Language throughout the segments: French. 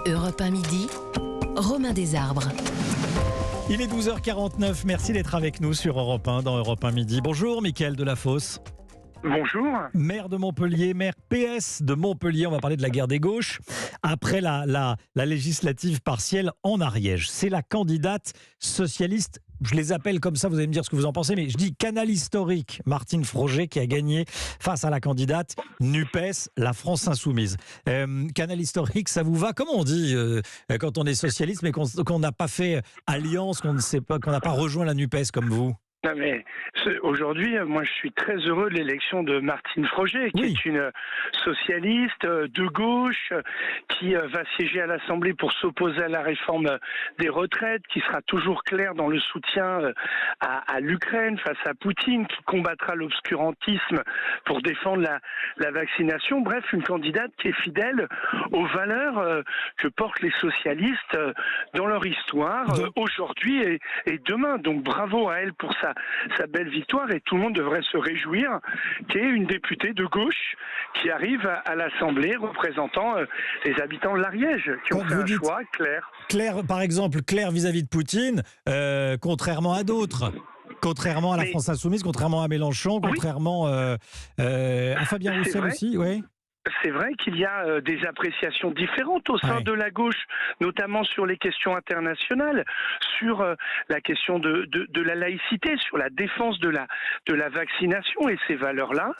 Europe 1 midi, Romain Desarbres. Il est 12h49, merci d'être avec nous sur Europe 1 dans Europe 1 midi. Bonjour Mickaël Delafosse. Bonjour. Maire de Montpellier, maire PS de Montpellier, on va parler de la guerre des gauches. Après la législative partielle en Ariège, c'est la candidate socialiste, je les appelle comme ça, vous allez me dire ce que vous en pensez, mais je dis canal historique, Martine Froger qui a gagné face à la candidate NUPES, la France Insoumise. Canal historique, ça vous va? Comment on dit quand on est socialiste mais qu'on n'a pas fait alliance, qu'on n'a pas rejoint la NUPES comme vous? Non mais aujourd'hui, moi je suis très heureux de l'élection de Martine Froger, qui est une socialiste de gauche, qui va siéger à l'Assemblée pour s'opposer à la réforme des retraites, qui sera toujours claire dans le soutien à l'Ukraine face à Poutine, qui combattra l'obscurantisme pour défendre la vaccination. Bref, une candidate qui est fidèle aux valeurs que portent les socialistes dans leur histoire, aujourd'hui et demain. Donc bravo à elle pour sa belle victoire, et tout le monde devrait se réjouir qu'il y ait une députée de gauche qui arrive à l'Assemblée représentant les habitants de l'Ariège, qui ont fait un choix clair. Clair, par exemple, clair vis-à-vis de Poutine, contrairement à d'autres. Contrairement à la France Insoumise, contrairement à Mélenchon, contrairement à Fabien Roussel aussi, oui. C'est vrai qu'il y a des appréciations différentes au sein de la gauche, notamment sur les questions internationales, sur la question de la laïcité, sur la défense de la vaccination et ces valeurs-là.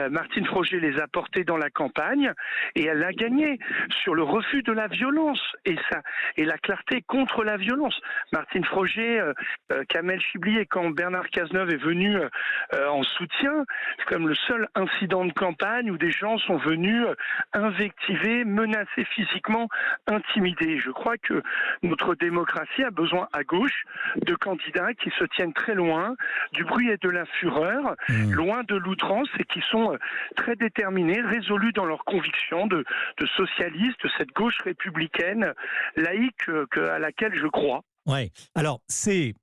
Martine Froger les a portées dans la campagne et elle a gagné sur le refus de la violence et la clarté contre la violence. Martine Froger, Kamel Chibli, et quand Bernard Cazeneuve est venu en soutien, c'est comme le seul incident de campagne où des gens sont venus invectiver, menacer physiquement, intimider. Je crois que notre démocratie a besoin à gauche de candidats qui se tiennent très loin du bruit et de la fureur, loin de l'outrance, et qui sont très déterminés, résolus dans leurs convictions de socialistes, de cette gauche républicaine laïque à laquelle je crois. Ouais. Alors, c'est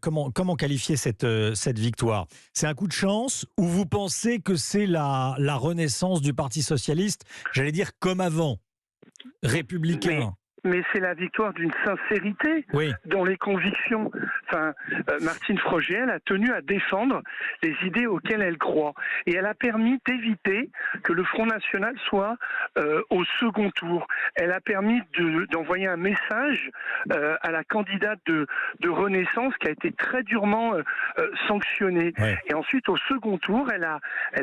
comment qualifier cette victoire? C'est un coup de chance, ou vous pensez que c'est la renaissance du Parti socialiste, j'allais dire comme avant, républicain? Mais c'est la victoire d'une sincérité dans les convictions. Enfin, Martine Froger, elle a tenu à défendre les idées auxquelles elle croit. Et elle a permis d'éviter que le Front National soit au second tour. Elle a permis d'envoyer un message à la candidate de Renaissance, qui a été très durement sanctionnée. Et ensuite, au second tour, elle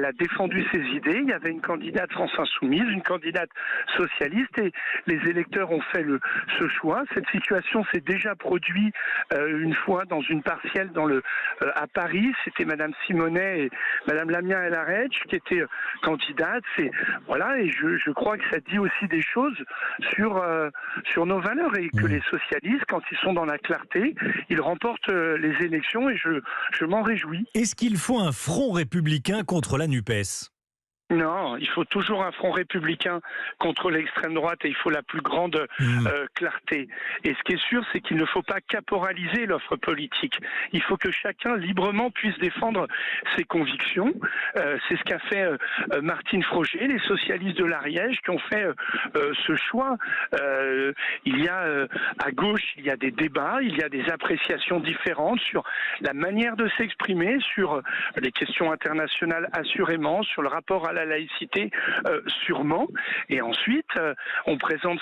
a défendu ses idées. Il y avait une candidate France Insoumise, une candidate socialiste, et les électeurs ont fait ce choix. Cette situation s'est déjà produite une fois dans une partielle à Paris. C'était Madame Simonet et Madame Lamia El Aredj qui étaient candidates. Et je crois que ça dit aussi des choses sur nos valeurs, et que les socialistes, quand ils sont dans la clarté, ils remportent les élections, et je m'en réjouis. Est-ce qu'il faut un front républicain contre la NUPES ? Non, il faut toujours un front républicain contre l'extrême droite, et il faut la plus grande clarté. Et ce qui est sûr, c'est qu'il ne faut pas caporaliser l'offre politique. Il faut que chacun librement puisse défendre ses convictions. C'est ce qu'a fait Martine Froger, les socialistes de l'Ariège qui ont fait ce choix. Il y a à gauche, il y a des débats, il y a des appréciations différentes sur la manière de s'exprimer, sur les questions internationales assurément, sur le rapport à la laïcité sûrement, et ensuite on présente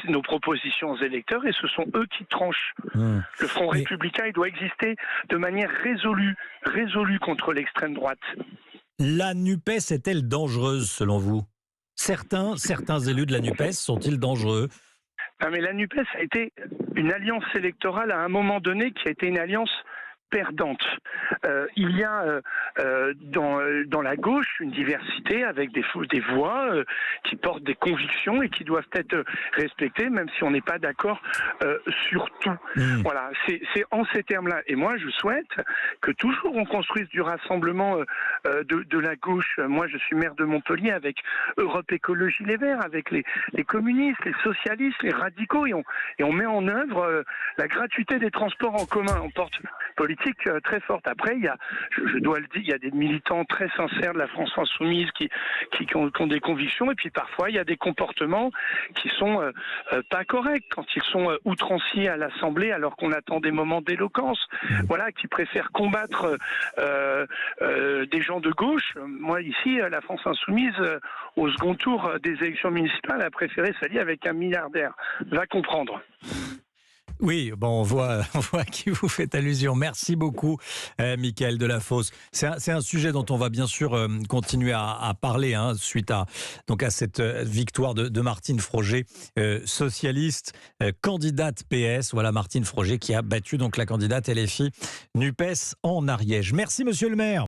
nos propositions aux électeurs, et ce sont eux qui tranchent. Le Front républicain, il doit exister de manière résolue contre l'extrême droite. La NUPES est-elle dangereuse selon vous? Certains élus de la NUPES sont-ils dangereux? Non, mais la NUPES a été une alliance électorale à un moment donné qui a été une alliance perdante. Il y a dans la gauche une diversité avec des voix qui portent des convictions et qui doivent être respectées, même si on n'est pas d'accord sur tout. Voilà, c'est en ces termes-là. Et moi, je souhaite que toujours on construise du rassemblement de la gauche. Moi, je suis maire de Montpellier avec Europe Écologie Les Verts, avec les communistes, les socialistes, les radicaux, et on met en œuvre la gratuité des transports en commun. On porte politique politique très forte. Après, je dois le dire, il y a des militants très sincères de la France insoumise qui ont des convictions, et puis parfois il y a des comportements qui sont pas corrects quand ils sont outranciers à l'Assemblée alors qu'on attend des moments d'éloquence. Voilà, qui préfèrent combattre des gens de gauche. Moi ici, la France insoumise, au second tour des élections municipales, a préféré s'allier avec un milliardaire. Va comprendre. Oui, bon, on voit à qui vous faites allusion. Merci beaucoup, Mickaël Delafosse. C'est un sujet dont on va bien sûr continuer à parler suite à cette victoire de Martine Froger, socialiste, candidate PS. Voilà, Martine Froger qui a battu donc la candidate LFI NUPES en Ariège. Merci, monsieur le maire.